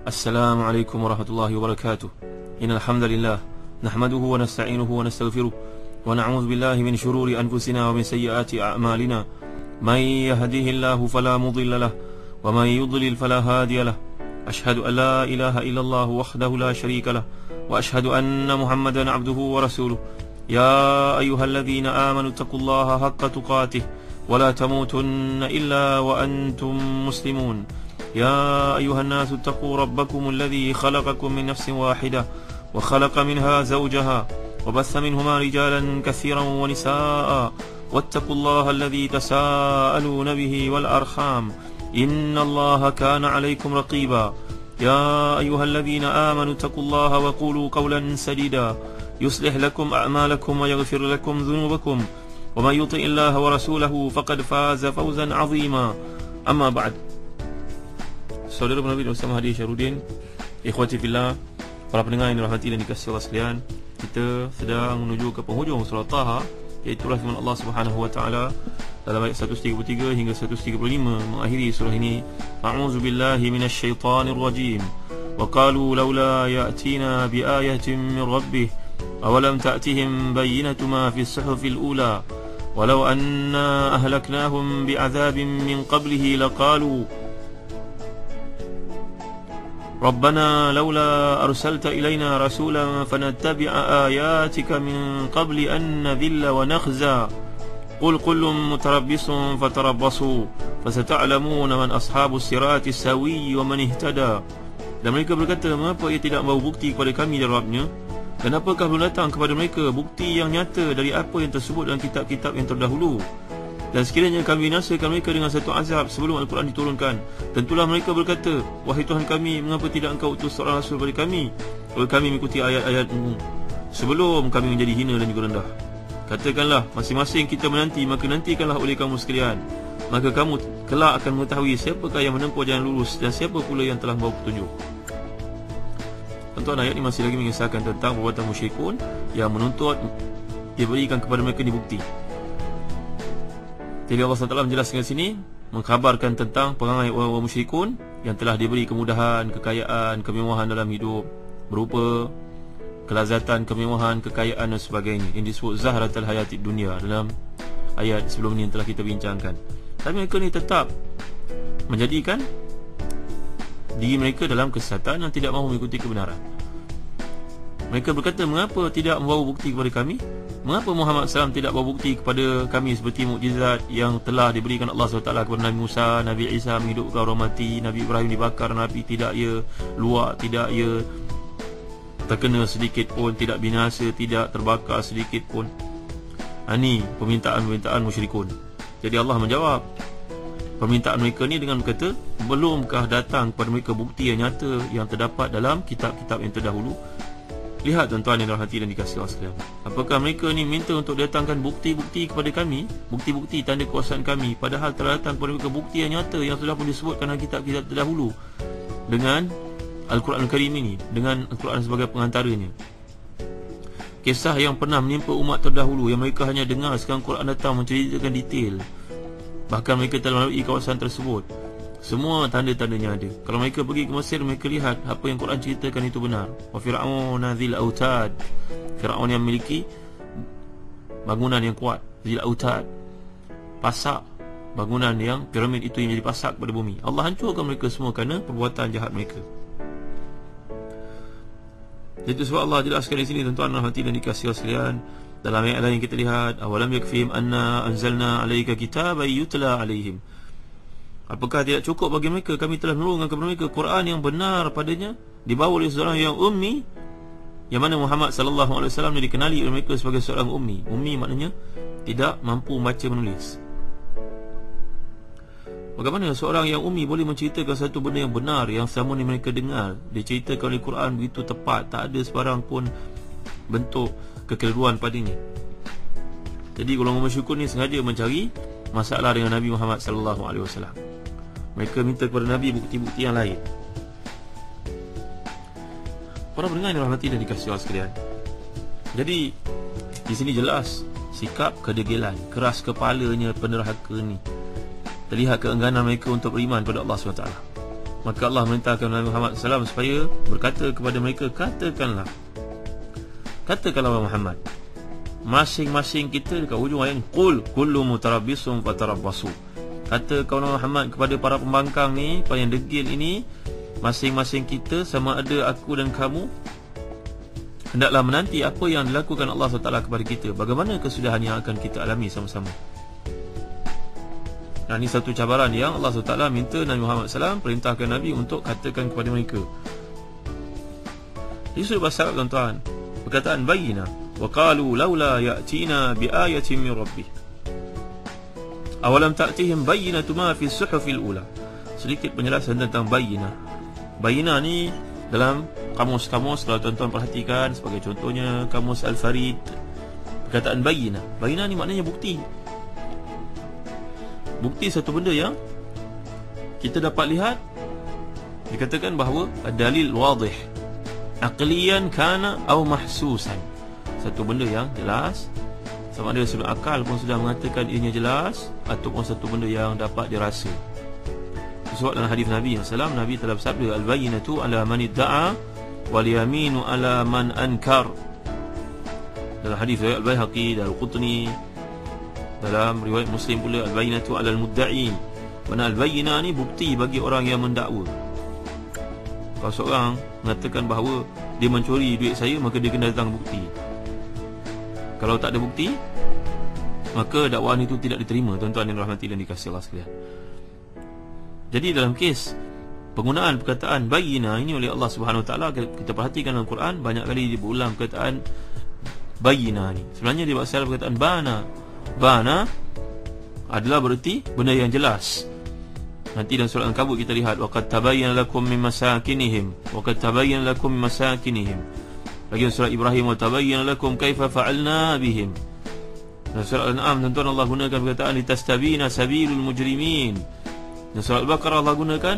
السلام عليكم ورحمة الله وبركاته. إن الحمد لله نحمده ونستعينه ونستغفره ونعوذ بالله من شرور أنفسنا ومن سيئات أعمالنا. من يهده الله فلا مضل له ومن يضلل فلا هادي له. أشهد أن لا إله إلا الله وحده لا شريك له وأشهد أن محمدا عبده ورسوله. يا أيها الذين آمنوا اتقوا الله حق تقاته ولا تموتن إلا وأنتم مسلمون. يا أيها الناس اتقوا ربكم الذي خلقكم من نفس واحدة وخلق منها زوجها وبث منهما رجالا كثيرا ونساء واتقوا الله الذي تساءلون به والأرحام إن الله كان عليكم رقيبا. يا أيها الذين آمنوا اتقوا الله وقولوا قولا سديدا يصلح لكم أعمالكم ويغفر لكم ذنوبكم ومن يطع الله ورسوله فقد فاز فوزا عظيما. أما بعد. Saudara Nabi bersama Hadi Syarudin, ikhwati fillah, para pendengar yang dirahmati dan dikasihi Allah sekalian, kita sedang menuju ke penghujung surah Taha, iaitu firman Allah Subhanahu wa taala dalam ayat 133 hingga 135 mengakhiri surah ini, a'udzu billahi minasyaitonir rajim. Wa qalu laula ya'tina bi ayatin min rabbih awalam ta'tihim bayyinatu ma fi as-suhufil ula walau anna ahlaknahum bi'adzabin min qablihi laqalu ربنا لولا أرسلت إلينا رسولا فنتبع آياتك من قبل أن نذل ونخزى قل كل متربص فتربصوا فستعلمون من أصحاب الصراط السوي ومن اهتدى. Dan mereka berkata, mengapa ia tidak membawa bukti kepada kami dari Rabbnya, dan apakah belum datang kepada mereka bukti yang nyata dari apa yang tersebut dalam kitab-kitab yang terdahulu. Dan sekiranya kami binasakan mereka dengan satu azab sebelum Al-Quran diturunkan, tentulah mereka berkata, wahai Tuhan kami, mengapa tidak engkau utus seorang rasul kepada kami agar kami mengikuti ayat-ayat-Mu sebelum kami menjadi hina dan juga rendah. Katakanlah, masing-masing kita menanti, maka nantikanlah oleh kamu sekalian, maka kamu kelak akan mengetahui siapakah yang menempuh jalan lurus dan siapa pula yang telah membawa petunjuk. Tuan-tuan, ayat ini masih lagi mengisahkan tentang perbuatan musyrikun yang menuntut diberikan kepada mereka ni bukti. Jadi Allah SWT menjelaskan sini, mengkhabarkan tentang perangai orang-orang musyrikun yang telah diberi kemudahan, kekayaan, kemewahan dalam hidup, berupa kelazatan, kemewahan, kekayaan dan sebagainya, yang disebut zahratul hayatid dunia dalam ayat sebelum ini yang telah kita bincangkan. Tapi mereka ni tetap menjadikan diri mereka dalam kesesatan dan tidak mahu mengikuti kebenaran. Mereka berkata, mengapa tidak membawa bukti kepada kami? Mengapa Muhammad SAW tidak bawa bukti kepada kami seperti mukjizat yang telah diberikan Allah SWT kepada Nabi Musa, Nabi Isa menghidupkan orang mati, Nabi Ibrahim dibakar, Nabi tidak ia luak, tidak ia terkena sedikit pun, tidak binasa, tidak terbakar sedikit pun. Ini permintaan-permintaan musyrikun. Jadi Allah menjawab permintaan mereka ni dengan berkata, belumkah datang kepada mereka bukti yang nyata yang terdapat dalam kitab-kitab yang terdahulu? Lihat tuan-tuan yang dirahmati dan dikasihi Allah sekalian, apakah mereka ni minta untuk datangkan bukti-bukti kepada kami, bukti-bukti tanda kuasaan kami, padahal telah datang kepada mereka bukti yang nyata yang sudah pun disebutkan dalam kitab-kitab terdahulu dengan Al-Quran Al-Karim ini, dengan Al-Quran sebagai pengantaranya. Kisah yang pernah menimpa umat terdahulu yang mereka hanya dengar, sekarang Quran datang menceritakan detail. Bahkan mereka telah melalui kawasan tersebut, semua tanda-tandanya ada. Kalau mereka pergi ke Mesir, mereka lihat apa yang Quran ceritakan itu benar. Wa fir'auna dzil autad, Fir'aun yang memiliki bangunan yang kuat, dzil autad, pasak, bangunan yang piramid itu yang jadi pasak kepada bumi. Allah hancurkan mereka semua kerana perbuatan jahat mereka. Itu sebab Allah jelaskan di sini, tuan-tuan rahmati dan dikasihi sekalian, dalam ayat lain kita lihat, awalam yakfihim anna anzalna alayka kitaban yutla alaihim. Apakah tidak cukup bagi mereka kami telah menurunkan kepada mereka Quran yang benar padanya, dibawa oleh seorang yang ummi, yang mana Muhammad SAW dikenali oleh mereka sebagai seorang ummi. Ummi maknanya tidak mampu membaca menulis. Bagaimana seorang yang ummi boleh menceritakan satu benda yang benar yang selama ni mereka dengar? Diceritakan oleh Quran begitu tepat, tak ada sebarang pun bentuk kekeliruan padanya. Jadi golongan musyrikun ni sengaja mencari masalah dengan Nabi Muhammad SAW. Mereka minta kepada Nabi bukti-bukti yang lain. Para pendengar yang dirahmati dan dikasihi Allah sekalian, jadi di sini jelas sikap kedegilan, keras kepalanya penderhaka ni. Terlihat keengganan mereka untuk beriman kepada Allah SWT. Maka Allah merintahkan Nabi Muhammad SAW supaya berkata kepada mereka, Katakanlah Muhammad, masing-masing kita dekat hujung ayat, Qul kullu mutarabbisun fatarabbasu. Katakanlah Muhammad kepada para pembangkang ni, para yang degil ini, masing-masing kita, sama ada aku dan kamu, hendaklah menanti apa yang dilakukan Allah SWT kepada kita. Bagaimana kesudahan yang akan kita alami sama-sama. Nah, ini satu cabaran yang Allah SWT minta Nabi Muhammad SAW, perintahkan Nabi untuk katakan kepada mereka. Ini sudah bahasa Arab, tuan-tuan. Perkataan bayyinah, wa qalu laula ya'tina bi ayatin min rabbih awalam ta'tihim bayyinatu ma fi suhufil ula. Sedikit penjelasan tentang bayyinah. Bayyinah ni dalam kamus-kamus, kalau tuan-tuan perhatikan, sebagai contohnya kamus Al-Farid, perkataan bayyinah. Bayyinah ni maknanya bukti. Bukti satu benda yang kita dapat lihat. Dikatakan bahawa dalil wadih, aqliyan kana atau mahsusan. Satu benda yang jelas, sama ada sudut akal pun sudah mengatakan ianya jelas, ataupun satu benda yang dapat dirasa. Sebab dalam hadis Nabi SAW, Nabi telah bersabda, Al-bayyinatu ala man idda'a wal yaminu ala man ankar. Dalam hadis riwayat Al-Baihaqi dan Al-Qutni, dalam riwayat Muslim pula, Al-bayyinatu ala al-mudda'i. Mana al-bayyinah ni bukti bagi orang yang mendakwa. Kalau seorang mengatakan bahawa dia mencuri duit saya, maka dia kena datang bukti. Kalau tak ada bukti, maka dakwaan itu tidak diterima, tuan-tuan yang rahmati dan dikasihi Allah sekalian. Jadi dalam kes penggunaan perkataan bayyinah ini oleh Allah Subhanahu Wa Taala, kita perhatikan dalam Quran banyak kali dia berulang perkataan bayyinah ni. Sebenarnya dia bahasa Arab perkataan bana. Bana adalah bererti benda yang jelas. Nanti dalam surah Al-Ankabut kita lihat, waqad tabayyana lakum min masakinihim, waqad tabayyana lakum min masakinihim. Lagi dalam surah Ibrahim, wa tabayyana lakum kaifa fa'alna bihim. Dalam surah Al-An'am, tuan-tuan, Allah gunakan perkataan litastabina sabilul mujrimin. Dalam surah Al-Baqarah Allah gunakan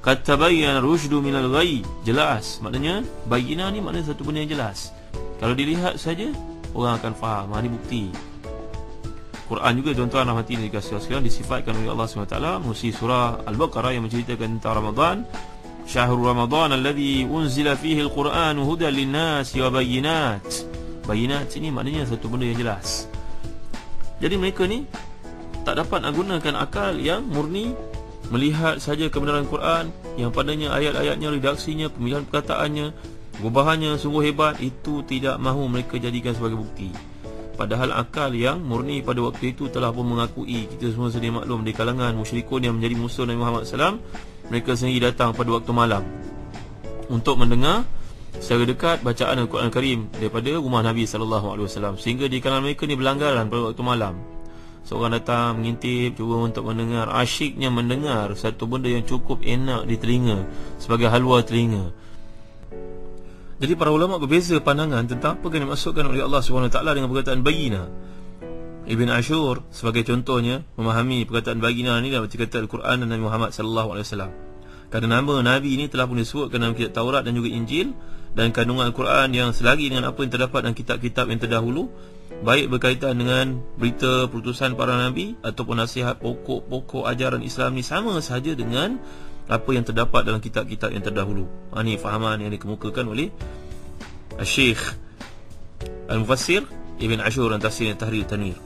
qad tabayyana rusydu minal ghayy. Jelas, maknanya bayyinah ni maknanya satu benda yang jelas. Kalau dilihat saja, orang akan faham. Ini bukti. Quran juga, tuan-tuan rahmati dan dikasihi sekalian, disifatkan oleh Allah SWT melalui surah Al-Baqarah yang menceritakan tentang Ramadan. Syahrul Ramadan alladhi unzila fihi al-Quran hudan lin-nas wa bayyinat. Bayyinat ini maknanya satu benda yang jelas. Jadi mereka ni tak dapat nak gunakan akal yang murni, melihat saja kebenaran Quran yang padanya ayat-ayatnya, redaksinya, pemilihan perkataannya, gubahannya sungguh hebat. Itu tidak mahu mereka jadikan sebagai bukti. Padahal akal yang murni pada waktu itu telah pun mengakui, kita semua sedia maklum, di kalangan musyrikun yang menjadi musuh Nabi Muhammad SAW, mereka sendiri datang pada waktu malam untuk mendengar secara dekat bacaan Al-Quran Karim daripada rumah Nabi SAW. Sehingga di kalangan mereka ni berlanggaran pada waktu malam. Seorang datang mengintip, cuba untuk mendengar, asyiknya mendengar satu benda yang cukup enak di telinga, sebagai halwa telinga. Jadi para ulama berbeza pandangan tentang apa yang dimaksudkan oleh Allah SWT dengan perkataan bayyinah. Ibn Ashur sebagai contohnya memahami perkataan bayyinah ni dalam cerita Al-Quran dan Nabi Muhammad SAW. Kerana nama Nabi ini telah pun disebutkan dalam kitab Taurat dan juga Injil, dan kandungan Al-Quran yang selari dengan apa yang terdapat dalam kitab-kitab yang terdahulu, baik berkaitan dengan berita perutusan para Nabi ataupun nasihat pokok-pokok ajaran Islam ni, sama sahaja dengan apa yang terdapat dalam kitab-kitab yang terdahulu. Ini fahaman yang dikemukakan oleh Syekh Al-Mufassir Ibn Ashur dan Tafsir Tahrir Tanwir.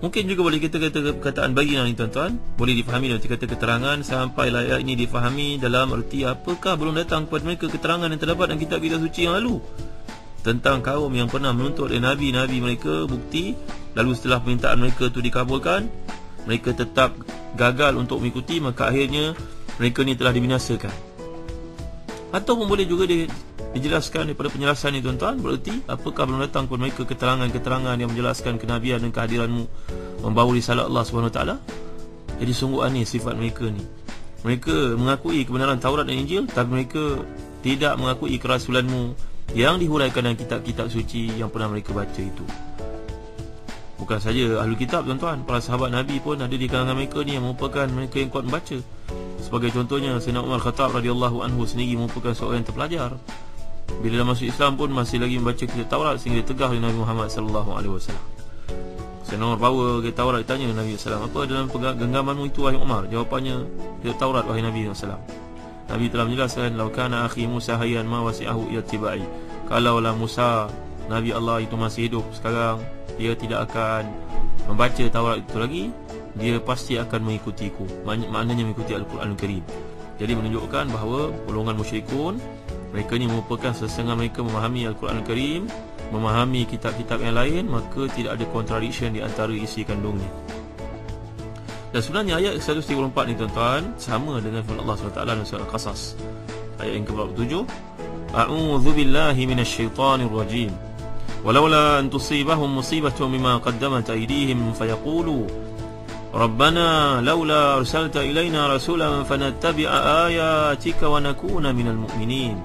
Mungkin juga boleh kita kata perkataan bayyinah ni, tuan-tuan, boleh difahami dalam kata keterangan sampai ayat ini difahami dalam erti apakah belum datang kepada mereka keterangan yang terdapat dalam kitab-kitab suci yang lalu tentang kaum yang pernah menuntut dari nabi-nabi mereka bukti, lalu setelah permintaan mereka itu dikabulkan, mereka tetap gagal untuk mengikuti, maka akhirnya mereka ni telah dibinasakan. Ataupun boleh juga dijelaskan daripada penjelasan ini, tuan-tuan, bererti apakah belum datang kepada mereka keterangan-keterangan yang menjelaskan kenabian dan kehadiranmu, membawa risalah Allah SWT. Jadi sungguh aneh sifat mereka ni. Mereka mengakui kebenaran Taurat dan Injil, tapi mereka tidak mengakui kerasulanmu yang dihuraikan dalam kitab-kitab suci yang pernah mereka baca itu. Bukan saja ahli kitab, tuan-tuan, para sahabat Nabi pun ada di kalangan mereka ni yang merupakan mereka yang kuat membaca. Sebagai contohnya Sayyidina Umar Khattab radhiyallahu anhu sendiri merupakan seorang yang terpelajar. Bila dah masuk Islam pun masih lagi membaca kitab Taurat sehingga ditegah oleh Nabi Muhammad SAW. Kerana Umar bawa ke Taurat, ditanya Nabi SAW, apa dalam genggamanmu itu wahai Umar? Jawapannya, itu Taurat wahai Nabi SAW. Nabi telah menjelaskan, lau kana akhi Musa hayyan ma wasi'ahu yattiba'i. Kalaulah Musa, Nabi Allah itu masih hidup sekarang, dia tidak akan membaca Taurat itu lagi, dia pasti akan mengikutiku. Maknanya mengikuti Al-Quran Al-Karim. Jadi menunjukkan bahawa golongan musyrikun, mereka ni merupakan setengah mereka memahami Al-Quran Al-Karim, memahami kitab-kitab yang lain, maka tidak ada contradiction di antara isi kandungnya. Dan sebenarnya ayat 134 ni tuan-tuan sama dengan firman Allah SWT dalam surah Al-Qasas ayat yang ke-47, A'udzu billahi minasyaitonir rajim. Walaula an tusibahum musibatun bima qaddamat aydihim fayaqulu Rabbana laula arsalta ilaina rasulan fanattabi'a ayatika wa nakuna minal mu'minin.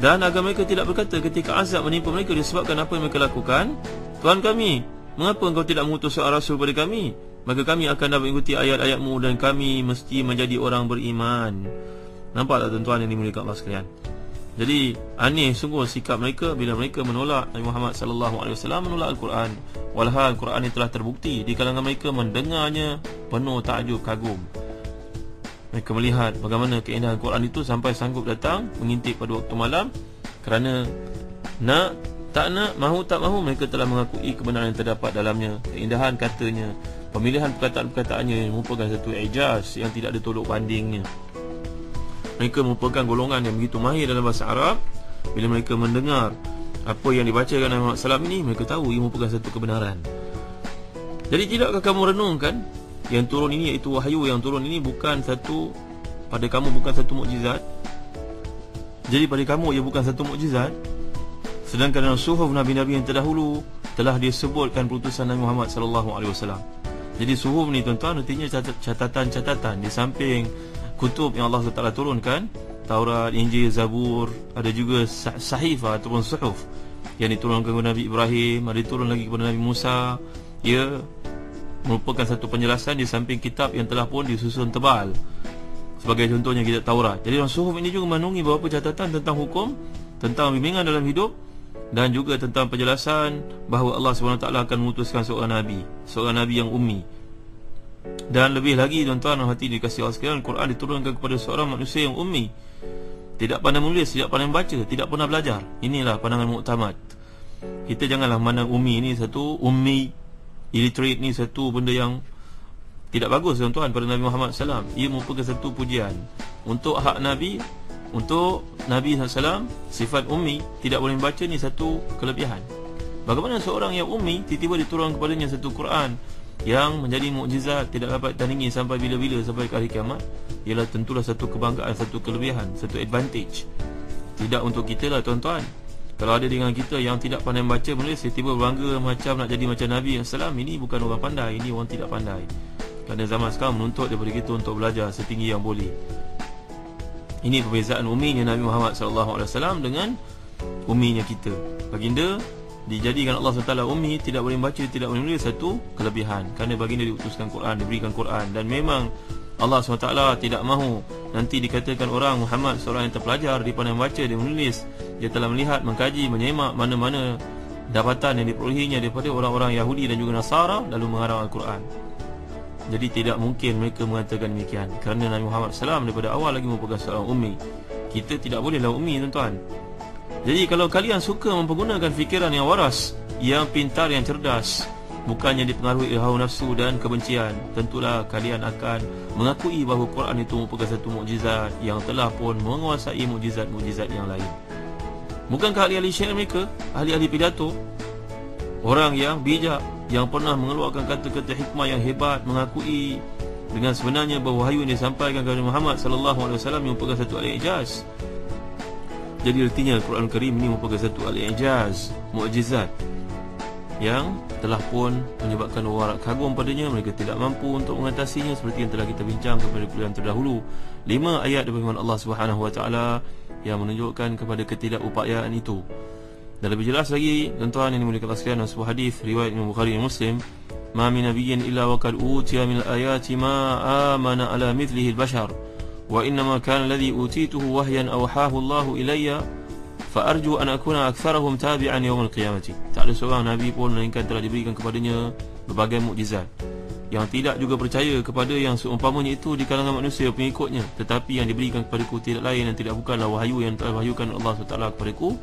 Dan agar mereka tidak berkata ketika azab menimpa mereka disebabkan apa yang mereka lakukan, Tuhan kami, mengapa engkau tidak mengutus seorang rasul kepada kami? Maka kami akan dapat mengikuti ayat-ayatmu dan kami mesti menjadi orang beriman. Nampak tak tuan-tuan yang dimuliakan Allah sekalian? Jadi aneh sungguh sikap mereka bila mereka menolak Nabi Muhammad SAW, menolak Al-Quran. Walhal Al-Quran ini telah terbukti di kalangan mereka mendengarnya penuh takjub kagum. Mereka melihat bagaimana keindahan Al-Quran itu sampai sanggup datang mengintip pada waktu malam. Kerana nak tak nak, mahu tak mahu, mereka telah mengakui kebenaran yang terdapat dalamnya. Keindahan katanya, pemilihan perkataan-perkataannya merupakan satu ijaz yang tidak ada tolok bandingnya. Mereka merupakan golongan yang begitu mahir dalam bahasa Arab. Bila mereka mendengar apa yang dibacakan Nabi Muhammad SAW ini, mereka tahu ia merupakan satu kebenaran. Jadi tidakkah kamu renungkan, yang turun ini iaitu wahyu yang turun ini bukan satu, pada kamu bukan satu mukjizat. Jadi pada kamu ia bukan satu mukjizat, sedangkan dalam suhuf Nabi-Nabi yang terdahulu telah disebutkan perutusan Nabi Muhammad SAW. Jadi suhuf ni tuan-tuan artinya catatan-catatan di samping kutub yang Allah SWT turunkan, Taurat, Injil, Zabur, ada juga sahifah ataupun suhuf yang diturunkan kepada Nabi Ibrahim, ada diturun lagi kepada Nabi Musa. Ia merupakan satu penjelasan di samping kitab yang telah pun disusun tebal, sebagai contohnya kitab Taurat. Jadi dalam suhuf ini juga mengandungi beberapa catatan tentang hukum, tentang bimbingan dalam hidup, dan juga tentang penjelasan bahawa Allah SWT akan mengutuskan seorang Nabi yang ummi. Dan lebih lagi tuan-tuan hati dikasih Allah sekalian, Al-Quran diturunkan kepada seorang manusia yang ummi, tidak pandai menulis, tidak pandai membaca, tidak pernah belajar. Inilah pandangan muktamad. Kita janganlah pandang ummi ni satu, ummi, illiterate ni satu benda yang tidak bagus tuan-tuan pada Nabi Muhammad SAW. Ia merupakan satu pujian untuk hak Nabi. Untuk Nabi SAW, sifat ummi, tidak boleh membaca ni satu kelebihan. Bagaimana seorang yang ummi tiba-tiba diturunkan kepadanya satu Quran yang menjadi mukjizat, tidak dapat tandingi sampai bila-bila, sampai ke hari kiamat? Ialah tentulah satu kebanggaan, satu kelebihan, satu advantage. Tidak untuk kita lah tuan-tuan. Kalau ada dengan kita yang tidak pandai membaca menulis, tiba-tiba bangga macam nak jadi macam Nabi SAW, ini bukan orang pandai, ini orang tidak pandai. Kerana zaman sekarang menuntut daripada kita untuk belajar setinggi yang boleh. Ini perbezaan umminya Nabi Muhammad SAW dengan umminya kita. Baginda dijadikan Allah SWT ummi, tidak boleh membaca, tidak boleh menulis, satu kelebihan. Kerana baginda diutuskan Quran, diberikan Quran. Dan memang Allah SWT tidak mahu nanti dikatakan orang Muhammad seorang yang terpelajar, dia pandai membaca, dia menulis, dia telah melihat, mengkaji, menyemak mana-mana dapatan yang diperolehinya daripada orang-orang Yahudi dan juga Nasara, lalu mengarang Al-Quran. Jadi tidak mungkin mereka mengatakan demikian, kerana Nabi Muhammad SAW daripada awal lagi merupakan seorang ummi. Kita tidak bolehlah ummi tuan-tuan. Jadi kalau kalian suka mempergunakan fikiran yang waras, yang pintar, yang cerdas, bukannya dipengaruhi hawa nafsu dan kebencian, tentulah kalian akan mengakui bahawa Quran itu merupakan satu mukjizat yang telah pun menguasai mukjizat-mukjizat yang lain. Bukankah ahli-ahli syair mereka, ahli-ahli pidato, orang yang bijak, yang pernah mengeluarkan kata-kata hikmah yang hebat, mengakui dengan sebenarnya bahawa wahyu yang disampaikan kepada Muhammad SAW merupakan satu al-ijaz. Jadi artinya Al-Quran Al-Karim ini merupakan satu al-ijaz, mukjizat yang telah pun menyebabkan orang kagum padanya. Mereka tidak mampu untuk mengatasinya, seperti yang telah kita bincang kepada kuliah terdahulu. 5 ayat daripada firman Allah Subhanahu Wa Taala yang menunjukkan kepada ketidakupayaan itu. Dan lebih jelas lagi tuan-tuan yang dimuliakan Allah sekalian, sebuah hadis riwayat Imam Bukhari dan Muslim, ma min nabiyyin illa wa qad utiya min al-ayati ma amana ala mithlihi al-bashar wa innama kana alladhi utituhu wahyan awhahu Allah ilayya fa arju an akuna aktsarahum tabi'an yaumil qiyamati. Tak ada seorang nabi pun melainkan telah diberikan kepadanya berbagai mukjizat. Yang tidak juga percaya kepada yang seumpamanya itu di kalangan manusia pengikutnya, tetapi yang diberikan kepadaku tidak lain dan tidak bukanlah wahyu yang telah wahyukan Allah SWT kepadaku,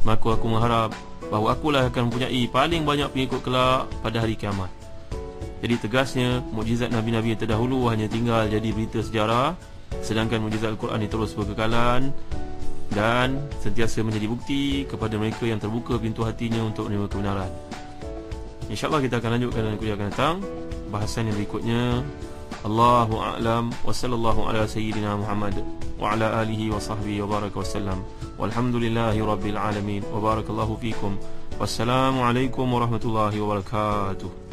maka aku mengharap bahawa akulah akan mempunyai paling banyak pengikut kelak pada hari kiamat. Jadi tegasnya, mukjizat Nabi-Nabi yang terdahulu hanya tinggal jadi berita sejarah, sedangkan mukjizat Al-Quran ini terus berkekalan dan sentiasa menjadi bukti kepada mereka yang terbuka pintu hatinya untuk menerima kebenaran. InsyaAllah kita akan lanjutkan dalam kuliah akan datang bahasan yang berikutnya. Allahu a'lam wa sallallahu ala sayyidina Muhammad wa ala alihi wa sahbihi wa baraka wa sallam. Walhamdulillahi rabbil alamin wa barakallahu fikum. Wassalamu alaikum warahmatullahi wabarakatuh.